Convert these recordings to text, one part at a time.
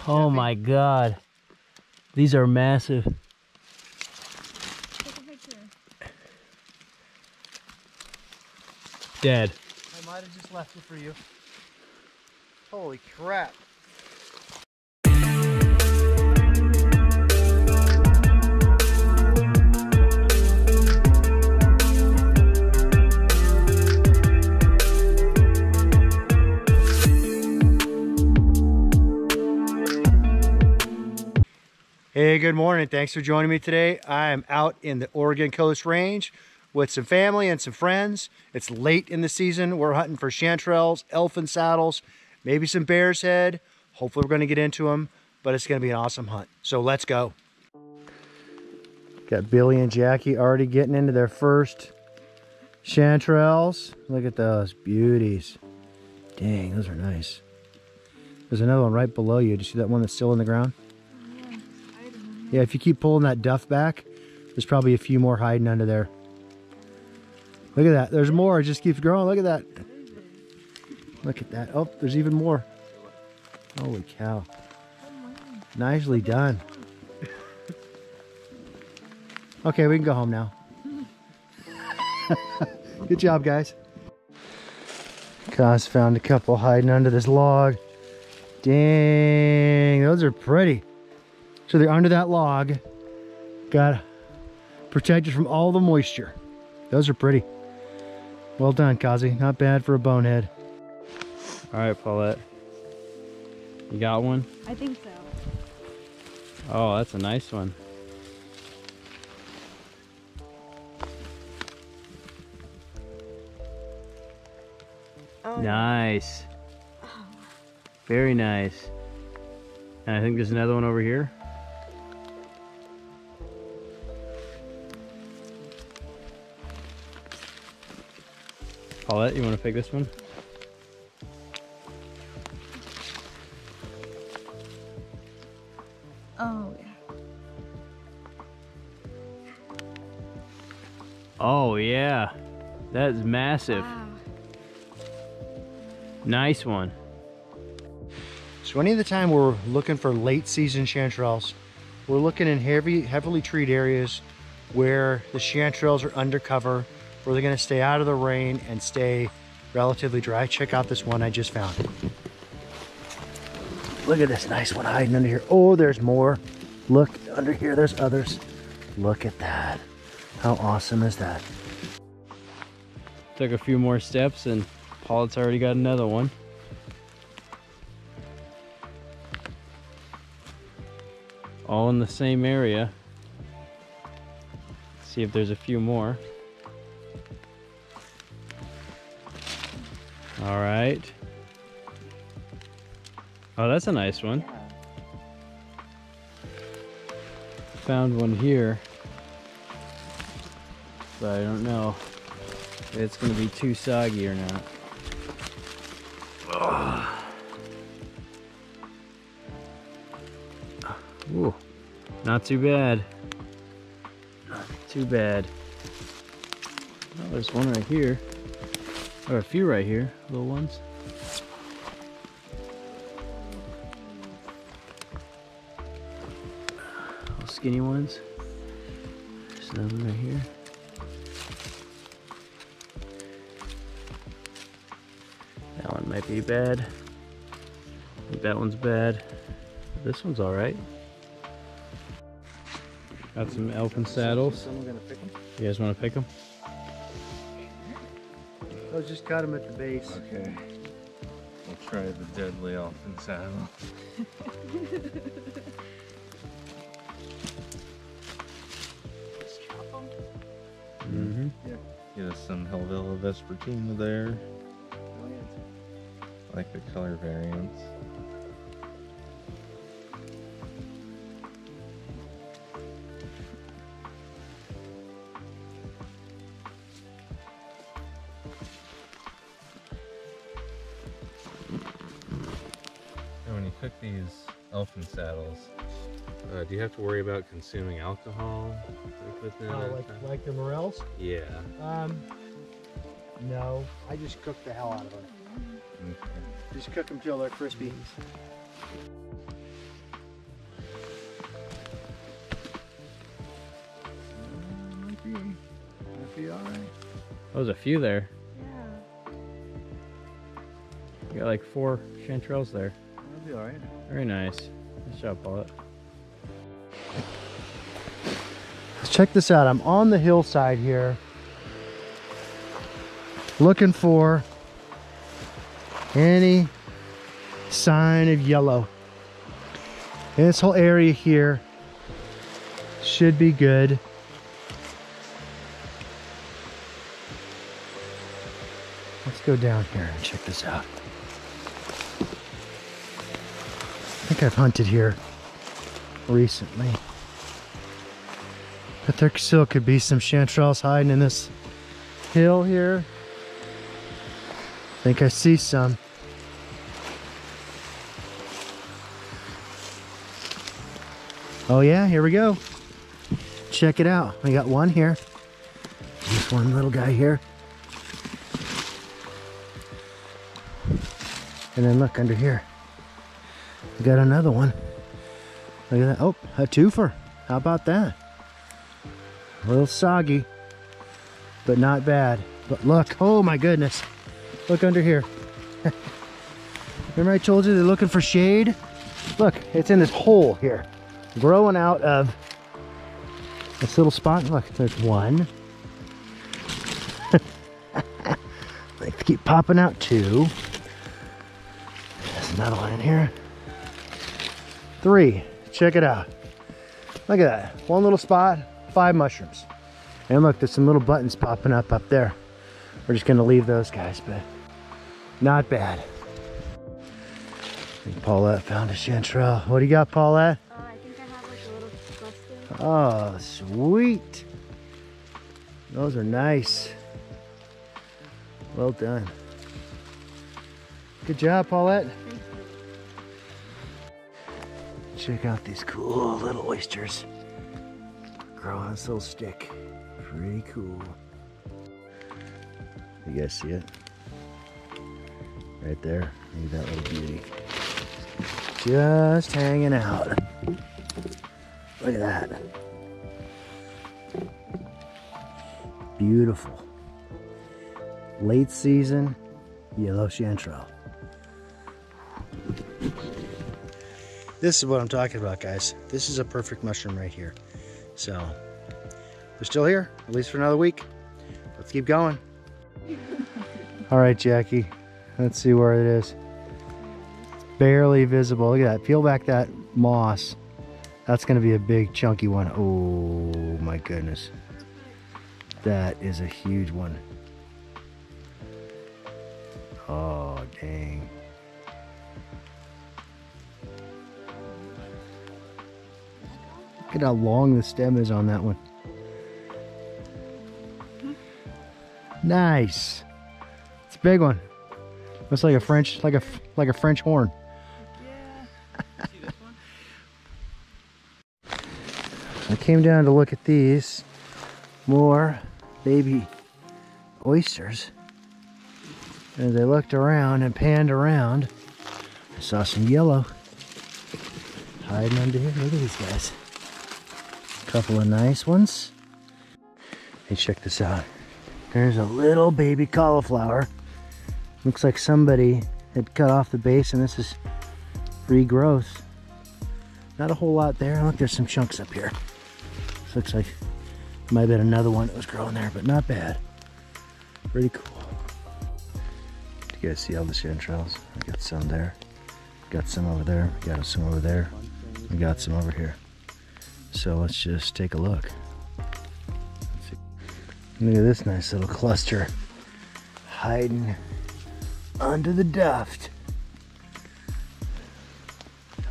Oh my God. These are massive. Take a picture. Dead. I might have just left it for you. Holy crap. Hey, good morning. Thanks for joining me today. I am out in the Oregon Coast Range with some family and some friends. It's late in the season. We're hunting for chanterelles, elfin saddles, maybe some bear's head. Hopefully we're going to get into them, but it's going to be an awesome hunt. So let's go. Got Billy and Jackie already getting into their first chanterelles. Look at those beauties. Dang, those are nice. There's another one right below you. Do you see that one that's still in the ground? Yeah, if you keep pulling that duff back, there's probably a few more hiding under there. Look at that. There's more. It just keeps growing. Look at that. Look at that. Oh, there's even more. Holy cow. Nicely done. Okay, we can go home now. Good job, guys. Kaz found a couple hiding under this log. Dang, those are pretty. So they're under that log. Got protected from all the moisture. Those are pretty. Well done, Kazi. Not bad for a bonehead. All right, Paulette. You got one? I think so. Oh, that's a nice one. Oh. Nice. Very nice. And I think there's another one over here. Paulette, you want to pick this one? Oh, yeah. Oh, yeah. That is massive. Wow. Nice one. So any of the time we're looking for late season chanterelles, we're looking in heavily treed areas where the chanterelles are undercover, where they're going to stay out of the rain and stay relatively dry. Check out this one I just found. Look at this nice one hiding under here. Oh, there's more. Look under here, there's others. Look at that. How awesome is that? Took a few more steps and Paulette's already got another one. All in the same area. See if there's a few more. All right. Oh, that's a nice one. Found one here, but I don't know if it's going to be too soggy or not. Oh. Ooh, not too bad. Not too bad. Oh, there's one right here. Or a few right here, little ones. Little skinny ones. There's another one right here. That one might be bad. I think that one's bad. This one's alright. Got some elfin saddles. Someone gonna pick them? You guys want to pick them? Oh, just cut them at the base. Okay. We'll try the deadly elfin saddle. Mm-hmm. Yeah. Get us some Helvilla vespertina there. I like the color variants. When you cook these elfin saddles, do you have to worry about consuming alcohol with them? Like the morels? Yeah. No. I just cook the hell out of them. Okay. Just cook them till they're crispy. alright. Oh, there's a few there. Yeah. You got like 4 chanterelles there. That'll be alright. Very nice. Nice job, Paulette. Let's check this out. I'm on the hillside here, looking for any sign of yellow. And this whole area here should be good. Let's go down here and check this out. I think I've hunted here recently. But there still could be some chanterelles hiding in this hill here. I think I see some. Oh yeah, here we go. Check it out. We got one here. Just one little guy here. And then look under here. We got another one. Look at that. Oh, a twofer. How about that? A little soggy, but not bad. But look, oh my goodness. Look under here. Remember I told you they're looking for shade? Look, it's in this hole here, growing out of this little spot. Look, there's one. They keep popping out 2. There's another one in here. 3. Check it out. Look at that. One little spot, 5 mushrooms. And look, there's some little buttons popping up there. We're just gonna leave those guys, but not bad. I think Paulette found a chanterelle. What do you got, Paulette? I think I have like a little cluster. Oh, sweet. Those are nice. Well done. Good job, Paulette. Thank you. Check out these cool little oysters. Grow on this little stick. Pretty cool. You guys see it? Right there. Look at that little beauty. Just hanging out. Look at that. Beautiful. Late season yellow chanterelle. This is what I'm talking about, guys. This is a perfect mushroom right here. So, they're still here, at least for another week. Let's keep going. All right, Jackie. Let's see where it is. Barely visible. Look at that. Peel back that moss. That's going to be a big, chunky one. Oh, my goodness. That is a huge one. Oh, dang. Look at how long the stem is on that one. Nice. It's a big one. Looks like a French, like a French horn. Yeah. See this one? I came down to look at these more baby oysters. As I looked around and panned around, I saw some yellow hiding under here. Look at these guys. Couple of nice ones. Hey, check this out. There's a little baby cauliflower. Looks like somebody had cut off the base and this is regrowth. Not a whole lot there. Look, there's some chunks up here. This looks like it might have been another one that was growing there, but not bad. Pretty cool. Do you guys see all the chanterelles? I got some there. Got some over there. Got some over there. We got some over here. So let's just take a look. Look at this nice little cluster hiding under the duft.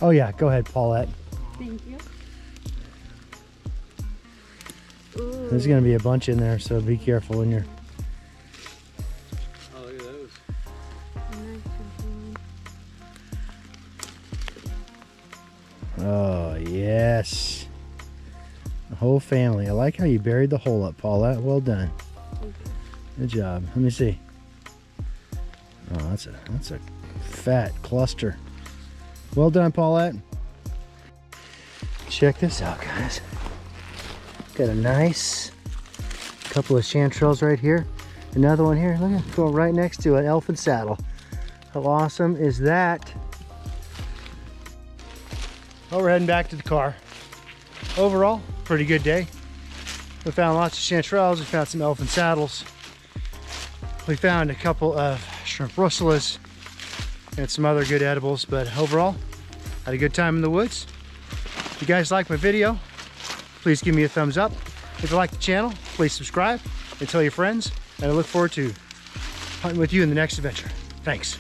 Oh yeah, go ahead, Paulette. Thank you. Ooh. There's gonna be a bunch in there, so be careful when you're. Oh, look at those. Nice. Oh yes. The whole family. I like how you buried the hole up, Paulette. Well done. Thank you. Good job. Let me see. Oh, that's a fat cluster. Well done, Paulette. Check this out, guys. Got a nice couple of chanterelles right here. Another one here, look at it, going right next to an elfin saddle. How awesome is that? Well, we're heading back to the car. Overall, pretty good day. We found lots of chanterelles, we found some elfin saddles. We found a couple of shrimp russullas and some other good edibles, but overall, had a good time in the woods. If you guys like my video, please give me a thumbs up. If you like the channel, please subscribe and tell your friends. And I look forward to hunting with you in the next adventure. Thanks.